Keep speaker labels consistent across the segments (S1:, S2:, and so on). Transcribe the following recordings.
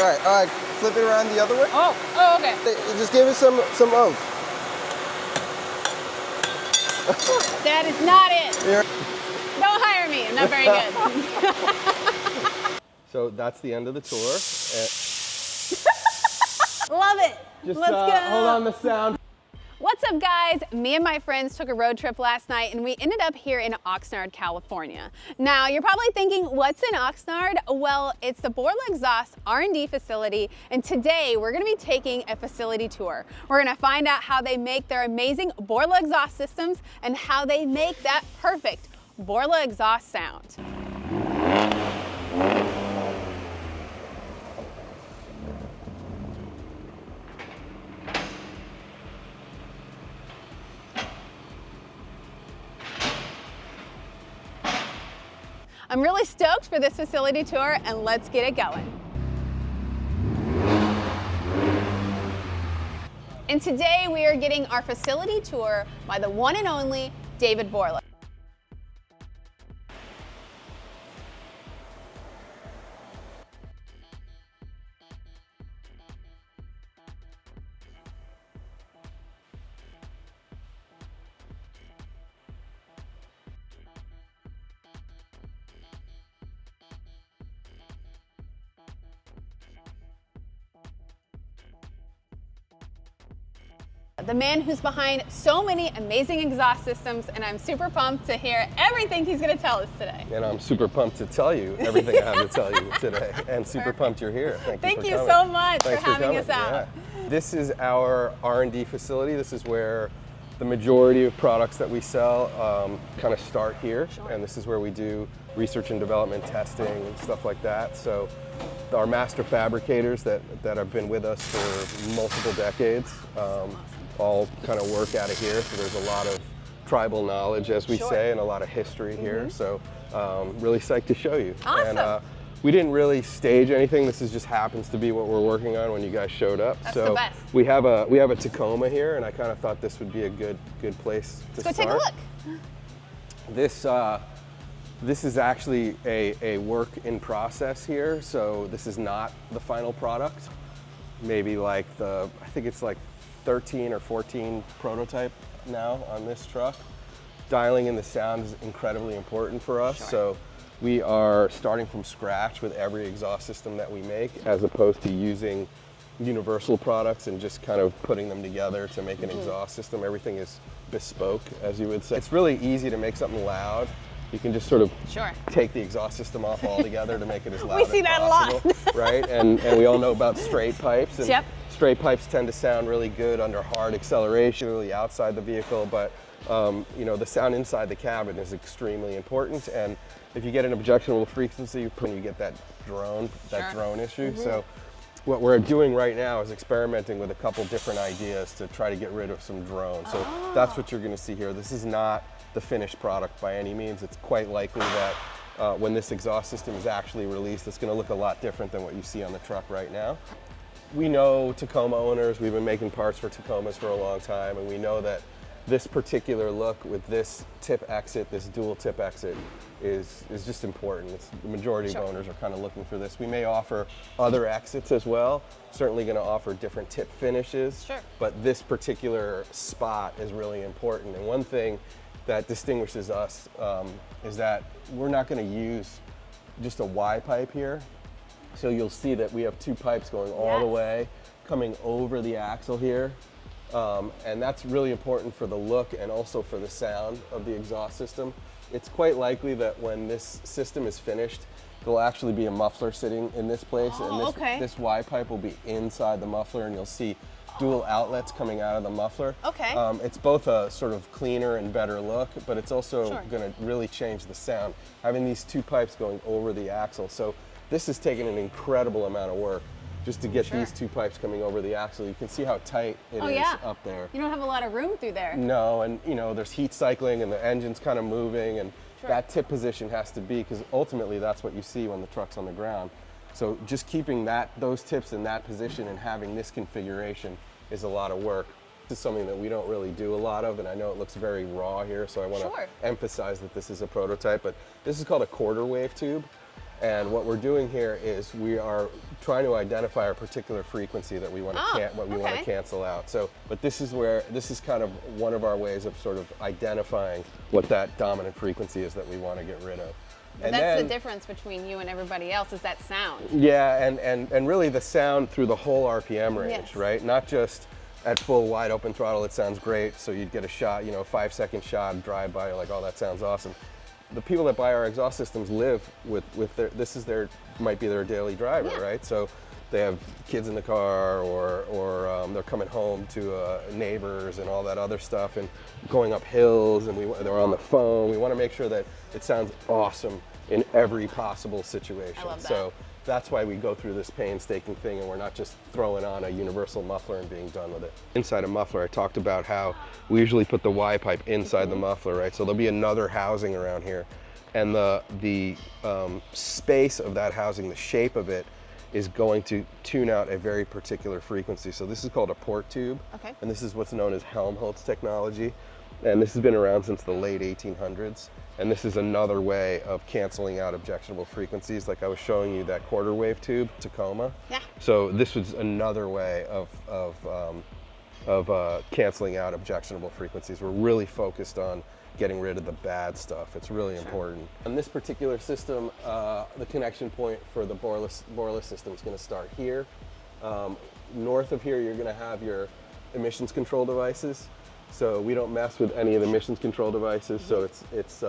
S1: All right, flip it around the other way.
S2: Oh, okay.
S1: Just give it some oomph.
S2: That is not it.
S1: Here.
S2: Don't hire me, I'm not very good.
S1: So that's the end of the tour.
S2: Love it.
S1: Just
S2: Let's go.
S1: hold on the sound.
S2: What's up, guys? Me and my friends took a road trip last night and we ended up here in Oxnard, California. Now, you're probably thinking, what's in Oxnard? Well, it's the Borla Exhaust R&D Facility, and today we're gonna be taking a facility tour. We're gonna find out how they make their amazing Borla exhaust systems and how they make that perfect Borla exhaust sound. I'm really stoked for this facility tour, and let's get it going. And today we are getting our facility tour by the one and only David Borla. The man who's behind so many amazing exhaust systems, and I'm super pumped to hear everything he's going to tell us today.
S1: And I'm super pumped to tell you everything I have to tell you today. And super pumped you're here.
S2: Thank you
S1: for
S2: so much
S1: Thanks
S2: for having us out.
S1: Yeah. This is our R&D facility. This is where the majority of products that we sell kind of start here.
S2: Sure.
S1: And this is where we do research and development testing and stuff like that. So our master fabricators that have been with us for multiple decades all kind of work out of here. So there's a lot of tribal knowledge, as we say, and a lot of history here. So really psyched to show you.
S2: Awesome.
S1: And we didn't really stage anything. This just happens to be what we're working on when you guys showed up.
S2: That's
S1: so
S2: the best.
S1: we have a Tacoma here, and I kind of thought this would be a good place to
S2: Let's
S1: start.
S2: go take a look.
S1: This is actually a work in process here. So this is not the final product. Maybe like I think it's like 13 or 14 prototype now on this truck. Dialing in the sound is incredibly important for us.
S2: Sure.
S1: So we are starting from scratch with every exhaust system that we make, as opposed to using universal products and just kind of putting them together to make an exhaust system. Everything is bespoke, as you would say. It's really easy to make something loud. You can just sort of take the exhaust system off altogether to make it as loud as possible.
S2: We see that a lot.
S1: Right? And we all know about straight pipes. And
S2: Yep.
S1: straight pipes tend to sound really good under hard acceleration, really outside the vehicle, but you know, the sound inside the cabin is extremely important. And if you get an objectionable frequency, you get that drone issue. So what we're doing right now is experimenting with a couple different ideas to try to get rid of some drones. So that's what you're going to see here. This is not the finished product by any means. It's quite likely that when this exhaust system is actually released, it's going to look a lot different than what you see on the truck right now. We know Tacoma owners. We've been making parts for Tacomas for a long time, and we know that this particular look with this tip exit, this dual tip exit, is just important. The majority of owners are kind of looking for this. We may offer other exits as well. Certainly going to offer different tip finishes, but this particular spot is really important. And one thing that distinguishes us is that we're not going to use just a Y pipe here. So you'll see that we have two pipes going all the way, coming over the axle here. And that's really important for the look and also for the sound of the exhaust system. It's quite likely that when this system is finished, there'll actually be a muffler sitting in this place, and this Y pipe will be inside the muffler, and you'll see dual outlets coming out of the muffler. It's both a sort of cleaner and better look, but it's also going to really change the sound, having these two pipes going over the axle. So this has taken an incredible amount of work just to get these two pipes coming over the axle. You can see how tight it is up there.
S2: You don't have a lot of room through there.
S1: No, and you know, there's heat cycling and the engine's kind of moving, and that tip position has to be, because ultimately that's what you see when the truck's on the ground. So just keeping those tips in that position and having this configuration is a lot of work. This is something that we don't really do a lot of, and I know it looks very raw here, so I want to emphasize that this is a prototype, but this is called a quarter wave tube. And what we're doing here is we are trying to identify a particular frequency that we want to want to cancel out. So, but this is kind of one of our ways of sort of identifying what that dominant frequency is that we want to get rid of.
S2: And that's the difference between you and everybody else, is that sound.
S1: Yeah, and really the sound through the whole RPM range,
S2: Yes.
S1: right? Not just at full wide open throttle, it sounds great. So you'd get a shot, 5-second shot, drive by, you're like, oh, that sounds awesome. The people that buy our exhaust systems live with might be their daily driver,
S2: Yeah.
S1: right? So they have kids in the car, or they're coming home to neighbors and all that other stuff, and going up hills, and they're on the phone. We want to make sure that it sounds awesome in every possible situation.
S2: I love that.
S1: So that's why we go through this painstaking thing, and we're not just throwing on a universal muffler and being done with it. Inside a muffler, I talked about how we usually put the Y pipe inside the muffler, right? So there'll be another housing around here, and the space of that housing, the shape of it, is going to tune out a very particular frequency. So this is called a port tube, and this is what's known as Helmholtz technology, and this has been around since the late 1800s. And this is another way of canceling out objectionable frequencies. Like I was showing you that quarter wave tube, Tacoma.
S2: Yeah.
S1: So this was another way of canceling out objectionable frequencies. We're really focused on getting rid of the bad stuff. It's really important. On this particular system, the connection point for the Borla system is going to start here. North of here, you're going to have your emissions control devices. So we don't mess with any of the emissions control devices, so it's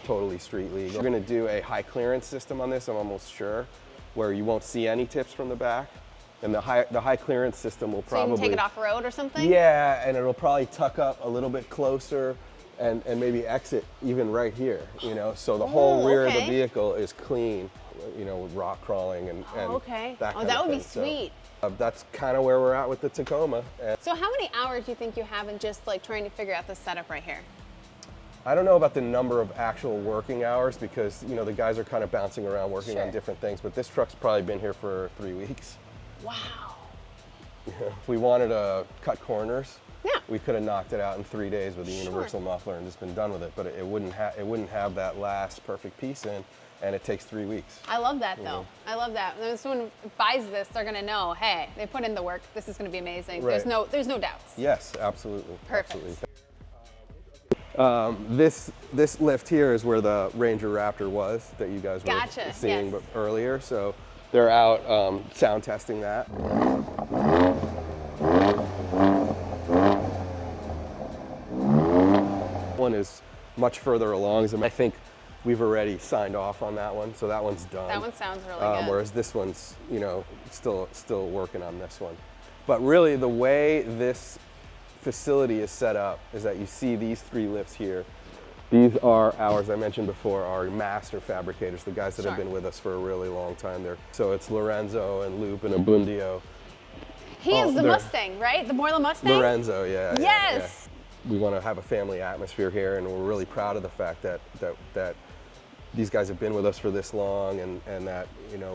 S1: totally street legal. We're going to do a high clearance system on this, I'm almost sure, where you won't see any tips from the back. And the high clearance system will probably...
S2: So you can take it off road or something?
S1: Yeah, and it'll probably tuck up a little bit closer and maybe exit even right here, so the whole rear of the vehicle is clean, with rock crawling and that kind
S2: that
S1: of
S2: would be
S1: thing.
S2: sweet.
S1: So, that's kind of where we're at with the Tacoma.
S2: So how many hours do you think you have in just like trying to figure out the setup right here?
S1: I don't know about the number of actual working hours, because the guys are kind of bouncing around working on different things, but this truck's probably been here for 3 weeks.
S2: Wow.
S1: If we wanted to cut corners, we could have knocked it out in 3 days with the universal muffler and just been done with it, but it wouldn't have that last perfect piece in, and it takes 3 weeks.
S2: I love that though. I love that. When someone buys this, they're gonna know, hey, they put in the work. This is gonna be amazing.
S1: Right.
S2: There's no doubts.
S1: Yes, absolutely.
S2: Perfect.
S1: Absolutely. This lift here is where the Ranger Raptor was that you guys were seeing earlier. So they're out sound testing that. One is much further along. I think we've already signed off on that one, so that one's done.
S2: That one sounds really good.
S1: Whereas this one's, still working on this one. But really, the way this facility is set up is that you see these 3 lifts here. These are ours, I mentioned before, our master fabricators, the guys that have been with us for a really long time there. So it's Lorenzo and Loop and Abundio.
S2: He is the Mustang, right? The Borla Mustang?
S1: Lorenzo, yeah.
S2: Yes.
S1: Yeah. We want to have a family atmosphere here, and we're really proud of the fact that these guys have been with us for this long, and that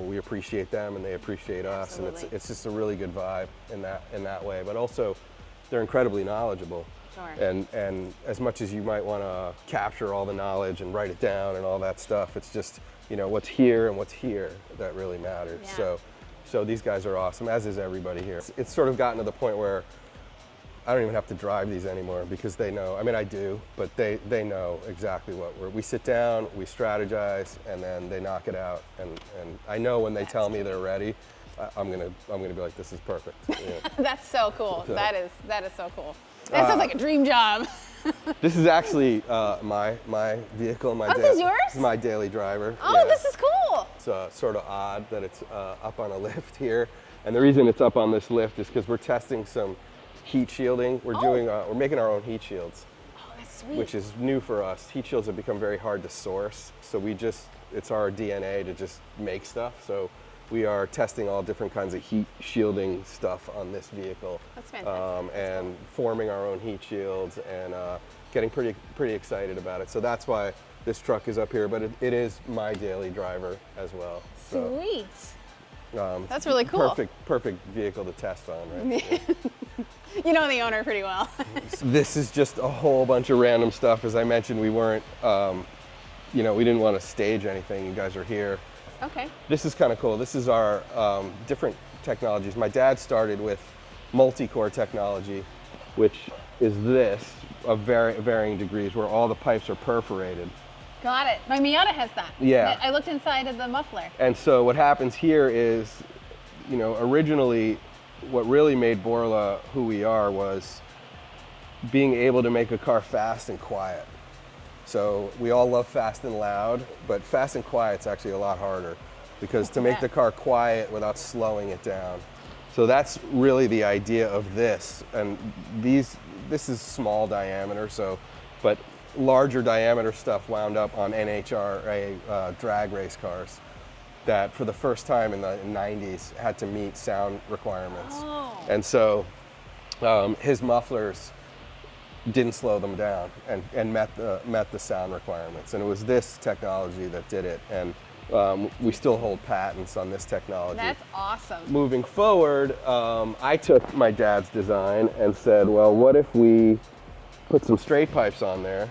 S1: we appreciate them and they appreciate us.
S2: Absolutely.
S1: And it's just a really good vibe in that way. But also, they're incredibly knowledgeable.
S2: Sure.
S1: And as much as you might want to capture all the knowledge and write it down and all that stuff, it's just what's here and what's here that really matters.
S2: Yeah.
S1: So these guys are awesome, as is everybody here. It's sort of gotten to the point where I don't even have to drive these anymore, because they know. I mean, I do, but they know exactly we sit down, we strategize, and then they knock it out. And I know when they tell me they're ready, I'm gonna be like, this is perfect.
S2: That's so cool. So, that is so cool. That sounds like a dream job.
S1: This is actually my vehicle.
S2: This is yours?
S1: This is my daily driver.
S2: Oh, this is cool.
S1: It's sort of odd that it's up on a lift here, and the reason it's up on this lift is because we're testing some heat shielding. We're making our own heat shields.
S2: Oh, that's sweet.
S1: Which is new for us. Heat shields have become very hard to source, so it's our DNA to just make stuff. So we are testing all different kinds of heat shielding stuff on this vehicle.
S2: That's fantastic.
S1: And forming our own heat shields, and getting pretty excited about it. So that's why this truck is up here, but it is my daily driver as well. So,
S2: sweet. That's really cool.
S1: Perfect vehicle to test on, right? Yeah.
S2: You know the owner pretty well.
S1: This is just a whole bunch of random stuff. As I mentioned, we weren't, we didn't want to stage anything. You guys are here.
S2: Okay.
S1: This is kind of cool. This is our different technologies. My dad started with multi-core technology, which is this, of varying degrees, where all the pipes are perforated.
S2: Got it. My Miata has that.
S1: Yeah.
S2: I looked inside of the muffler.
S1: And so what happens here is, you know, originally what really made Borla who we are was being able to make a car fast and quiet. So we all love fast and loud, but fast and quiet's actually a lot harder, because to make the car quiet without slowing it down. So that's really the idea of this. And this is small diameter, but larger diameter stuff wound up on NHRA drag race cars that for the first time in the 90s had to meet sound requirements.
S2: Oh.
S1: And so his mufflers didn't slow them down and met the sound requirements. And it was this technology that did it. And we still hold patents on this technology.
S2: That's awesome.
S1: Moving forward, I took my dad's design and said, well, what if we put some straight pipes on there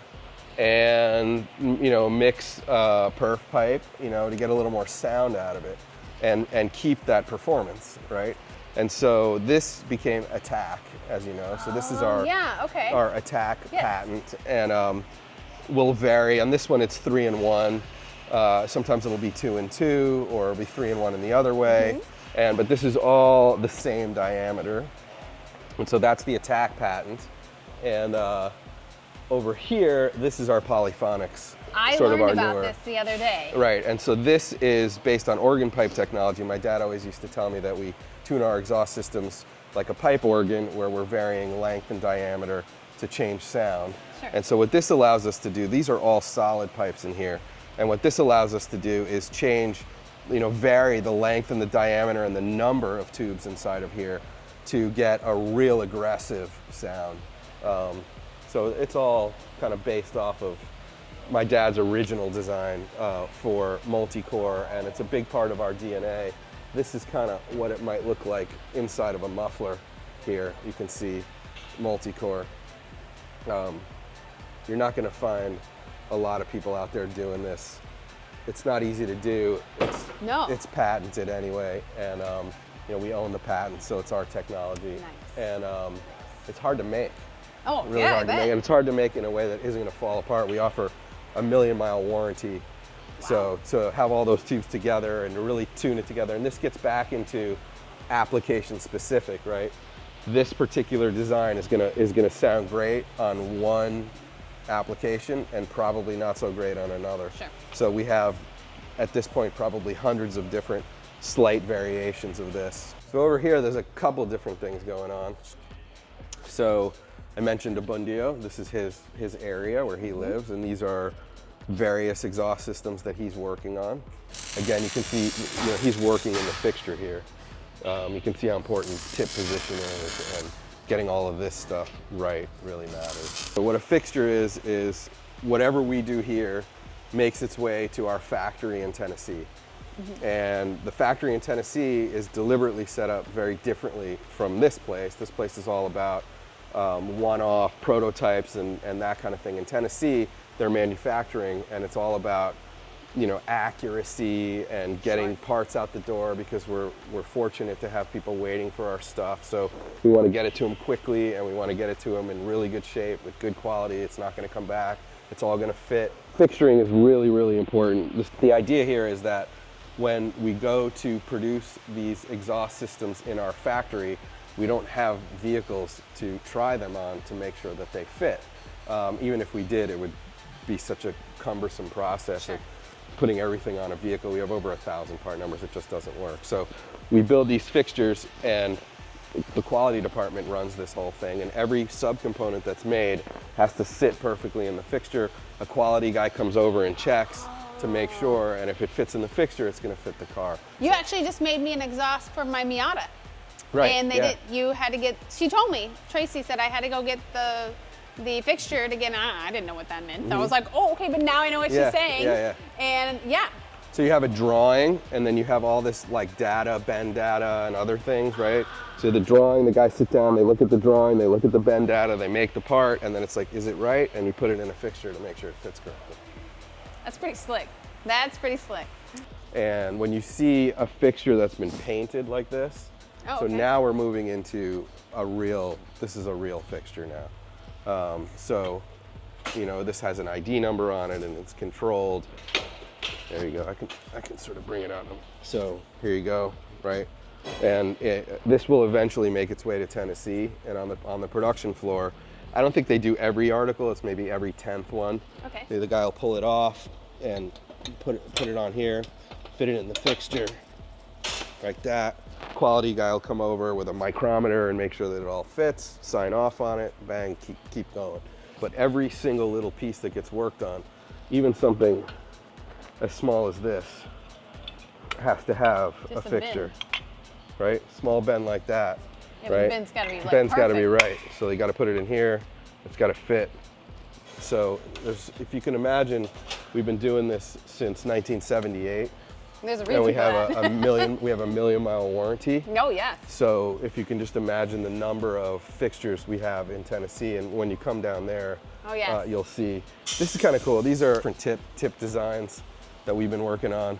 S1: and, you know, mix perf pipe, you know, to get a little more sound out of it and keep that performance, right? And so this became Attack, as you know. So this is our Attack patent, and will vary. On this one, it's 3-in-1. Sometimes it'll be 2-in-2, or it'll be 3-in-1 in the other way. But this is all the same diameter, and so that's the Attack patent. And over here, this is our Polyphonics.
S2: I learned about this the other day.
S1: Right, and so this is based on organ pipe technology. My dad always used to tell me that we tune our exhaust systems like a pipe organ, where we're varying length and diameter to change sound.
S2: Sure.
S1: And so what this allows us to do, these are all solid pipes in here, and what this allows us to do is change, you know, vary the length and the diameter and the number of tubes inside of here to get a real aggressive sound. So it's all kind of based off of my dad's original design for multi-core, and it's a big part of our DNA. This is kind of what it might look like inside of a muffler here. You can see multi-core. You're not going to find a lot of people out there doing this. It's not easy to do. It's patented anyway, and you know, we own the patent, so it's our technology.
S2: Nice.
S1: And it's hard to make.
S2: Oh,
S1: really
S2: yeah,
S1: hard to make, and it's hard to make in a way that isn't going to fall apart. We offer a 1,000,000-mile warranty. Wow. So to have all those tubes together and to really tune it together, and this gets back into application specific, right? This particular design is gonna sound great on one application and probably not so great on another.
S2: Sure.
S1: So we have, at this point, probably hundreds of different slight variations of this. So over here, there's a couple different things going on. So I mentioned Abundio. This is his area where he lives, and these are various exhaust systems that he's working on. Again, you can see, you know, he's working in the fixture here. You can see how important tip position is, and getting all of this stuff right really matters. So what a fixture is whatever we do here makes its way to our factory in Tennessee. And the factory in Tennessee is deliberately set up very differently from this place. This place is all about one-off prototypes and that kind of thing. In Tennessee, they're manufacturing, and it's all about, you know, accuracy and getting parts out the door, because we're fortunate to have people waiting for our stuff. So we want to get it to them quickly, and we want to get it to them in really good shape with good quality. It's not going to come back. It's all going to fit. Fixturing is really, really important. The idea here is that when we go to produce these exhaust systems in our factory, we don't have vehicles to try them on to make sure that they fit. Even if we did, it would be such a cumbersome process.
S2: Sure.
S1: Of putting everything on a vehicle. We have over 1,000 part numbers. It just doesn't work. So we build these fixtures, and the quality department runs this whole thing, and every subcomponent that's made has to sit perfectly in the fixture. A quality guy comes over and checks to make sure, and if it fits in the fixture, it's going to fit the car.
S2: You actually just made me an exhaust for my Miata.
S1: Right.
S2: And you had to get, she told me, Tracy said I had to go get the fixture to get on. I didn't know what that meant. I was like, oh, okay, but now I know what she's saying. And
S1: So you have a drawing, and then you have all this like data, bend data, and other things, right? So the drawing, the guys sit down, they look at the drawing, they look at the bend data, they make the part, and then it's like, is it right? And you put it in a fixture to make sure it fits correctly.
S2: That's pretty slick. That's pretty slick.
S1: And when you see a fixture that's been painted like this,
S2: Oh,
S1: so
S2: okay.
S1: now we're moving into this is a real fixture now. So, you know, this has an ID number on it and it's controlled. There you go, I can sort of bring it out. So here you go, right? And this will eventually make its way to Tennessee, and on the production floor, I don't think they do every article, it's maybe every 10th one.
S2: Okay.
S1: The guy will pull it off and put it on here, fit it in the fixture, like that. Quality guy will come over with a micrometer and make sure that it all fits, sign off on it, bang, keep going. But every single little piece that gets worked on, even something as small as this, has to have
S2: Just
S1: a
S2: a
S1: fixture, right? Small bend like that,
S2: Yeah, but
S1: right?
S2: the bend's gotta be like
S1: Bend's got to be
S2: perfect.
S1: right. So you got to put it in here. It's got to fit. So if you can imagine, we've been doing this since 1978,
S2: There's a reason
S1: and we
S2: for
S1: have
S2: that.
S1: we have a million-mile warranty.
S2: Oh, yes.
S1: So if you can just imagine the number of fixtures we have in Tennessee, and when you come down there,
S2: Oh, yes.
S1: you'll see. This is kind of cool. These are different tip designs that we've been working on.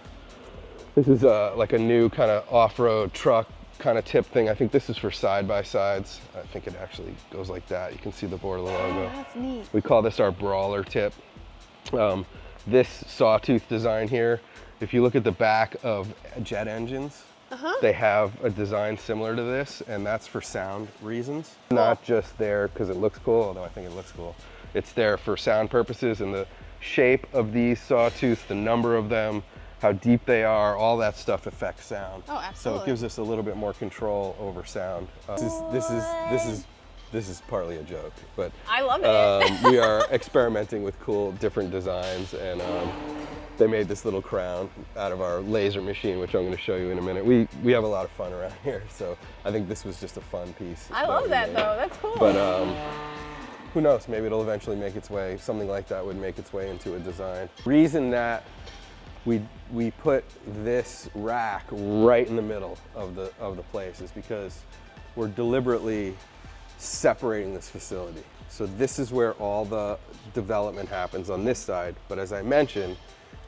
S1: This is like a new kind of off-road truck kind of tip thing. I think this is for side-by-sides. I think it actually goes like that. You can see the Borla logo.
S2: Oh, that's neat.
S1: We call this our brawler tip. This sawtooth design here, if you look at the back of jet engines, they have a design similar to this, and that's for sound reasons. Not just there because it looks cool, although I think it looks cool. It's there for sound purposes, and the shape of these sawtooths, the number of them, how deep they are, all that stuff affects sound.
S2: Oh,
S1: So
S2: absolutely.
S1: it gives us a little bit more control over sound. This is partly a joke, but
S2: I love it.
S1: we are experimenting with cool different designs, and they made this little crown out of our laser machine, which I'm going to show you in a minute. We have a lot of fun around here, so I think this was just a fun piece.
S2: I love
S1: we
S2: that,
S1: made.
S2: though. That's cool.
S1: But who knows, maybe it'll eventually make its way, something like that would make its way into a design. Reason that we put this rack right in the middle of the place is because we're deliberately separating this facility. So this is where all the development happens on this side, but as I mentioned,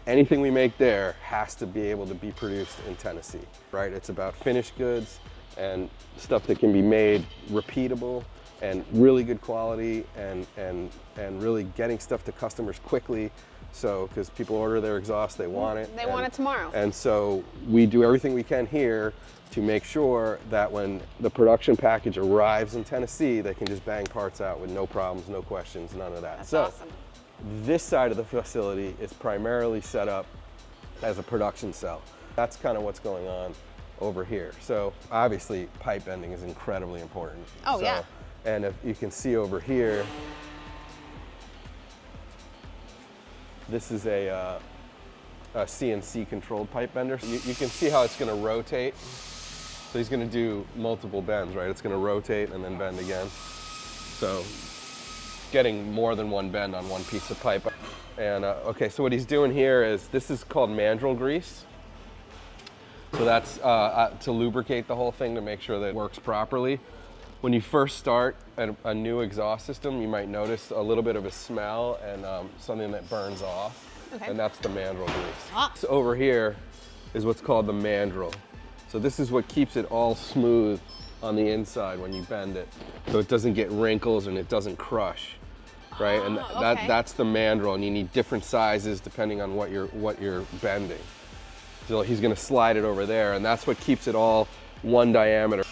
S1: anything we make there has to be able to be produced in Tennessee, right? It's about finished goods and stuff that can be made repeatable and really good quality, and really getting stuff to customers quickly. So, because people order their exhaust, they want it.
S2: They want it tomorrow.
S1: And so we do everything we can here to make sure that when the production package arrives in Tennessee, they can just bang parts out with no problems, no questions, none of that.
S2: That's
S1: so
S2: awesome.
S1: this side of the facility is primarily set up as a production cell. That's kind of what's going on over here. So obviously pipe bending is incredibly important.
S2: Oh, yeah.
S1: And if you can see over here, this is a CNC controlled pipe bender. You can see how it's going to rotate. So he's going to do multiple bends, right? It's going to rotate and then bend again. So getting more than one bend on one piece of pipe. And okay, so what he's doing here is, this is called mandrel grease. So that's to lubricate the whole thing to make sure that it works properly. When you first start a new exhaust system, you might notice a little bit of a smell and something that burns off.
S2: Okay.
S1: And that's the mandrel grease.
S2: Ah.
S1: So over here is what's called the mandrel. So this is what keeps it all smooth on the inside when you bend it, so it doesn't get wrinkles and it doesn't crush, right? And
S2: okay.
S1: that's the mandrel, and you need different sizes depending on what you're bending. So he's going to slide it over there, and that's what keeps it all one diameter.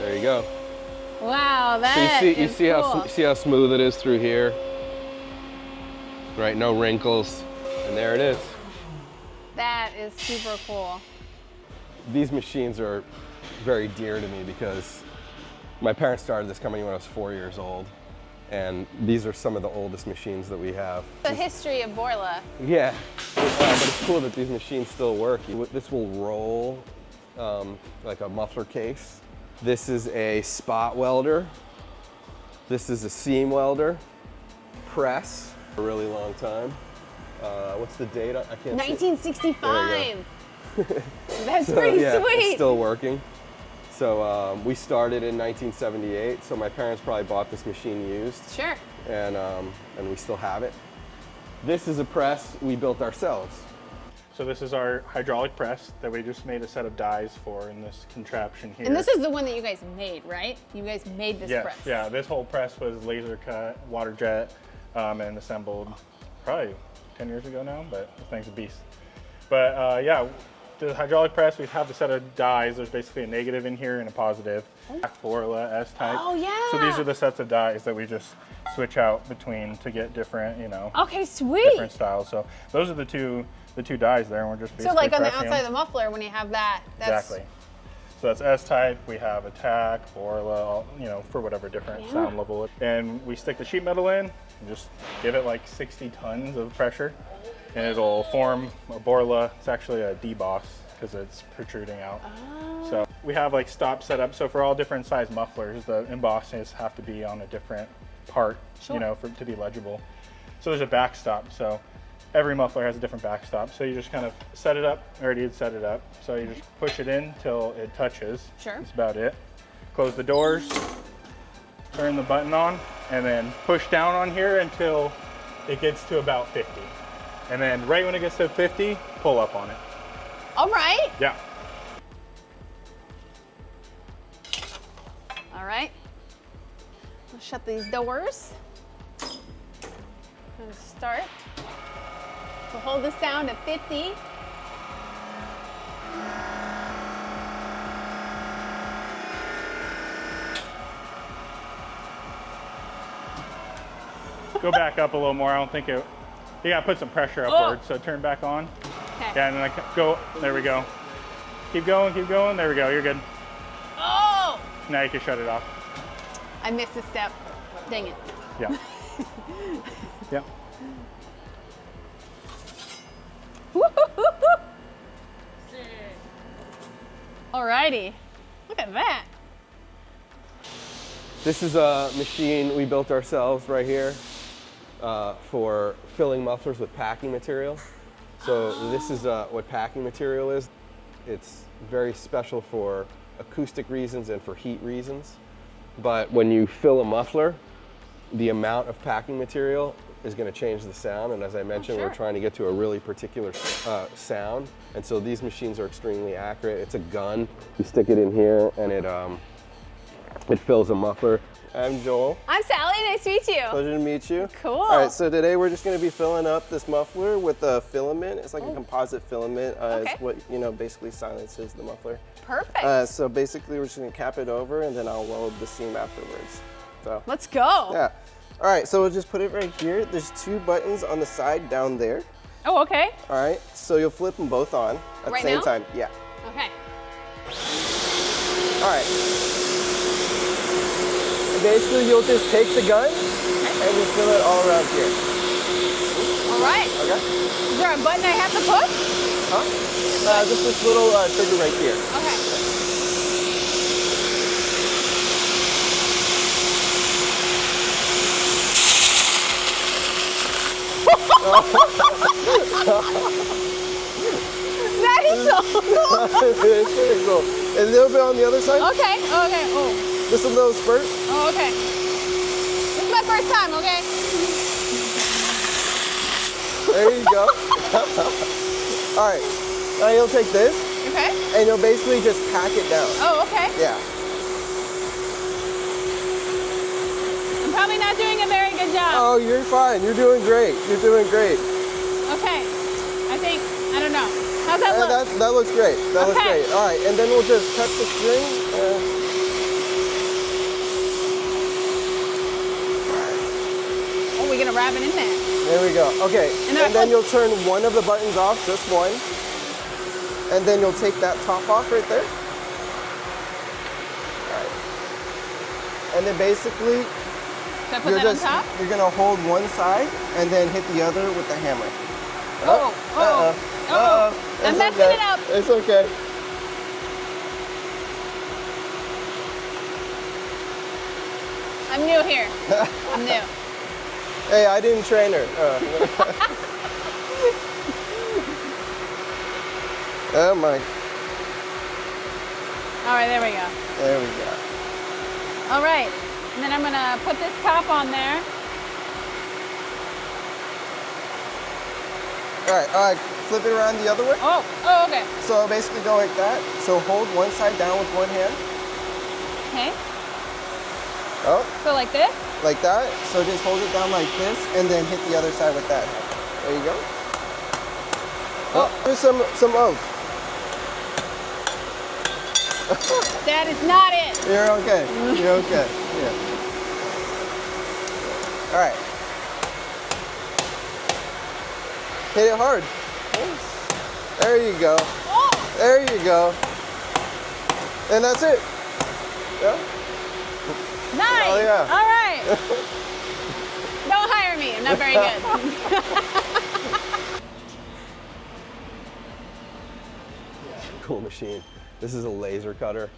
S1: There you go.
S2: Wow,
S1: So
S2: that
S1: you
S2: is
S1: see
S2: cool.
S1: how smooth it is through here, right? No wrinkles, and there it is.
S2: That is super cool.
S1: These machines are very dear to me because my parents started this company when I was 4 years old, and these are some of the oldest machines that we have.
S2: The history of Borla.
S1: Yeah, but it's cool that these machines still work. This will roll like a muffler case. This is a spot welder. This is a seam welder. Press, a really long time. What's the date? I can't see.
S2: 1965. That's
S1: So,
S2: pretty
S1: yeah,
S2: sweet.
S1: It's still working. So we started in 1978. So my parents probably bought this machine used.
S2: Sure.
S1: And we still have it. This is a press we built ourselves.
S3: So this is our hydraulic press that we just made a set of dies for in this contraption here.
S2: And this is the one that you guys made, right? You guys made this
S3: Yes,
S2: press.
S3: yeah, this whole press was laser cut, water jet, and assembled probably 10 years ago now, but this thing's a beast. But yeah, the hydraulic press, we have a set of dies. There's basically a negative in here and a positive. Borla S type.
S2: Oh, yeah.
S3: So these are the sets of dies that we just switch out between to get different, you know,
S2: Okay, sweet.
S3: different styles. So those are the two dies there, and we're just basically
S2: So like on the
S3: pressing
S2: outside
S3: them.
S2: of the muffler, when you have that, that's
S3: Exactly. So that's S-type, we have attack, Borla, you know, for whatever different sound level. And we stick the sheet metal in and just give it like 60 tons of pressure and it'll form a Borla. It's actually a deboss because it's protruding out. So we have like stops set up. So for all different size mufflers, the embossings have to be on a different part, you know, to be legible. So there's a backstop. So every muffler has a different backstop. So you just kind of set it up. I already had set it up. So you just push it in till it touches.
S2: Sure.
S3: That's about it. Close the doors, turn the button on, and then push down on here until it gets to about 50. And then right when it gets to 50, pull up on it.
S2: all right.
S3: Yeah.
S2: All right. Let's shut these doors. And start. So hold this down to 50.
S3: Go back up a little more. I don't think it, you gotta put some pressure upward. So turn back on.
S2: Okay.
S3: Yeah, and then go, there we go. Keep going, there we go, you're good.
S2: Oh!
S3: Now you can shut it off.
S2: I missed a step. Dang it.
S3: Yeah. Yeah.
S2: Alrighty. Look at that.
S1: This is a machine we built ourselves right here for filling mufflers with packing material. So this is what packing material is. It's very special for acoustic reasons and for heat reasons. But when you fill a muffler, the amount of packing material is going to change the sound. And as I mentioned,
S2: sure.
S1: we're trying to get to a really particular sound. And so these machines are extremely accurate. It's a gun. You stick it in here and it fills a muffler. I'm Joel.
S2: I'm Sally. Nice to meet you.
S1: Pleasure to meet you.
S2: Cool.
S1: All right, so today we're just going to be filling up this muffler with a filament. It's like a composite filament.
S2: Okay.
S1: It's what, basically silences the muffler.
S2: Perfect.
S1: So basically we're just going to cap it over and then I'll weld the seam afterwards. So,
S2: Let's go.
S1: yeah. All right, so we'll just put it right here. There's 2 buttons on the side down there.
S2: Oh, okay.
S1: All right, so you'll flip them both on at
S2: Right
S1: the same
S2: now?
S1: time. Yeah.
S2: Okay.
S1: All right. Basically, you'll just take the gun and just fill it all around here.
S2: All right.
S1: Okay?
S2: Is there a button I have to push?
S1: Huh? Just this little trigger right here.
S2: Okay. That is so cool.
S1: It's pretty cool. And a little bit on the other side.
S2: Okay. Okay. Oh.
S1: Just a little spurt.
S2: Oh, okay. This is my first time, okay?
S1: There you go. All right. Now you'll take this
S2: Okay.
S1: and you'll basically just pack it down.
S2: Oh, okay.
S1: Yeah.
S2: I'm probably not doing a very good job.
S1: Oh, you're fine. You're doing great. You're doing great.
S2: Okay. I don't know. How's that look?
S1: That looks great. That looks
S2: Okay.
S1: great. All right, and then we'll just cut the string.
S2: gonna wrap it in there.
S1: There we go. Okay,
S2: And
S1: and then you'll turn one of the buttons off, just one. And then you'll take that top off right there. All right. And then basically,
S2: Should I put that on top?
S1: you're gonna hold one side and then hit the other with the hammer.
S2: I'm
S1: It's
S2: messing
S1: okay.
S2: it up.
S1: It's okay.
S2: I'm new here. I'm new.
S1: Hey, I didn't train her. Oh my.
S2: All right, there we go.
S1: There we go.
S2: All right, and then I'm gonna put this top on there.
S1: All right, flip it around the other way.
S2: Oh, okay.
S1: So basically go like that. So hold one side down with one hand.
S2: Okay,
S1: Oh,
S2: so like this?
S1: like that. So just hold it down like this and then hit the other side with that. There you go. Oh, here's some of.
S2: That is not it.
S1: You're okay. You're okay. Yeah. All right. Hit it hard. There you go.
S2: Oh,
S1: There you go. And that's it. Yeah.
S2: nice.
S1: Oh, yeah.
S2: All right. Don't hire me. I'm not very good.
S1: Cool machine. This is a laser cutter.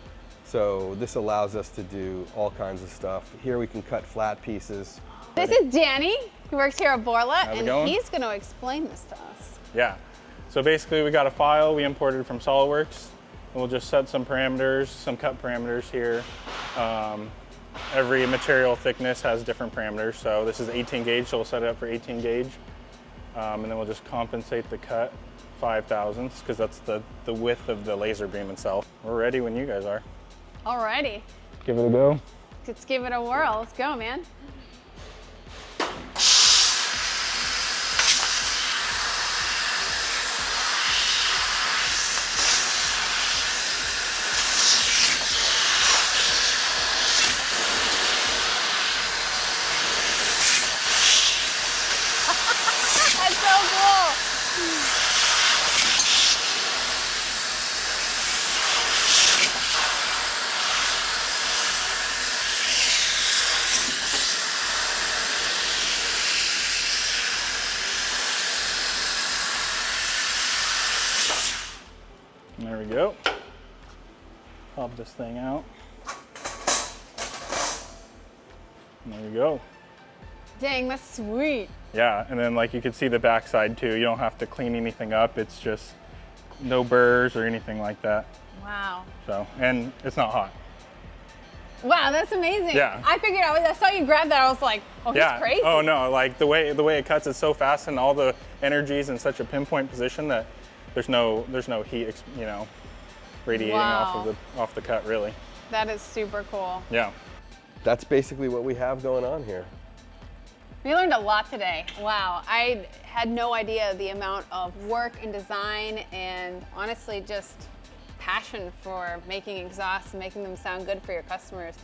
S1: So this allows us to do all kinds of stuff. Here we can cut flat pieces.
S2: This is Danny. He works here at Borla,
S3: How's it
S2: and
S3: going?
S2: he's going to explain this to us.
S3: Yeah. So basically we got a file we imported from SolidWorks. And we'll just set some parameters, some cut parameters here. Every material thickness has different parameters. So this is 18 gauge, so we'll set it up for 18 gauge. And then we'll just compensate the cut 5 thousandths because that's the width of the laser beam itself. We're ready when you guys are.
S2: Alrighty,
S3: Give it a go.
S2: let's give it a whirl. Let's go, man. That's so cool.
S3: There we go. Pop this thing out. There we go.
S2: Dang, that's sweet.
S3: Yeah, and then like you can see the backside too. You don't have to clean anything up. It's just no burrs or anything like that.
S2: Wow.
S3: So, and it's not hot.
S2: Wow, that's amazing.
S3: Yeah.
S2: I figured I saw you grab that. I was like, oh, he's
S3: Yeah.
S2: crazy.
S3: Oh no, like the way it cuts is so fast and all the energy's in such a pinpoint position that there's no heat, radiating off the cut really.
S2: That is super cool.
S3: Yeah.
S1: That's basically what we have going on here.
S2: We learned a lot today. Wow, I had no idea the amount of work and design and honestly just passion for making exhausts and making them sound good for your customers.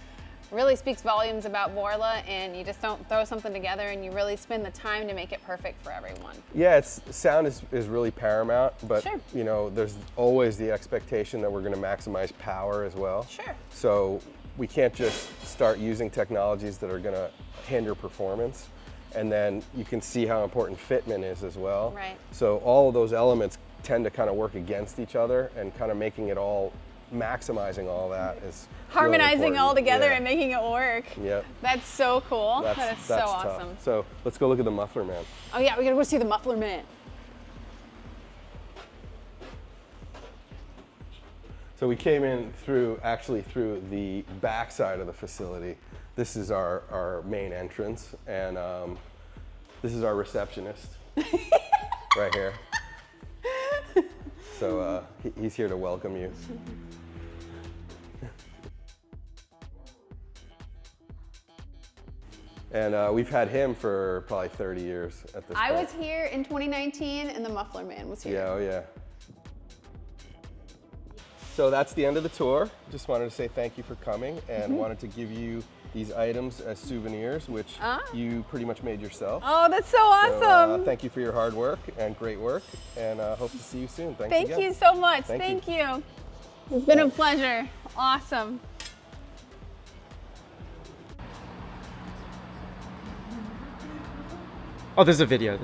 S2: Really speaks volumes about Borla, and you just don't throw something together and you really spend the time to make it perfect for everyone.
S1: Yeah, sound is really paramount, but
S2: Sure.
S1: there's always the expectation that we're going to maximize power as well.
S2: Sure.
S1: So we can't just start using technologies that are going to hinder performance. And then you can see how important fitment is as well.
S2: Right.
S1: So all of those elements tend to kind of work against each other, and kind of making it all, maximizing all that is
S2: Harmonizing
S1: really
S2: all
S1: important.
S2: together
S1: Yeah.
S2: and making it work.
S1: Yep.
S2: That's so cool. That is so
S1: tough.
S2: awesome.
S1: So let's go look at the muffler man.
S2: Oh yeah, we gotta go see the muffler man.
S1: So we came in through the back side of the facility. This is our main entrance, and this is our receptionist right here. So he's here to welcome you. And we've had him for probably 30 years at this point.
S2: I was here in 2019 and the muffler man was here.
S1: Yeah, oh yeah. So that's the end of the tour. Just wanted to say thank you for coming and wanted to give you these items as souvenirs, which you pretty much made yourself.
S2: Oh, that's so awesome.
S1: So, thank you for your hard work and great work, and hope to see you soon. Thanks
S2: Thank
S1: again.
S2: you so much.
S1: Thank
S2: you. It's been a pleasure. Awesome.
S4: Oh, there's a video.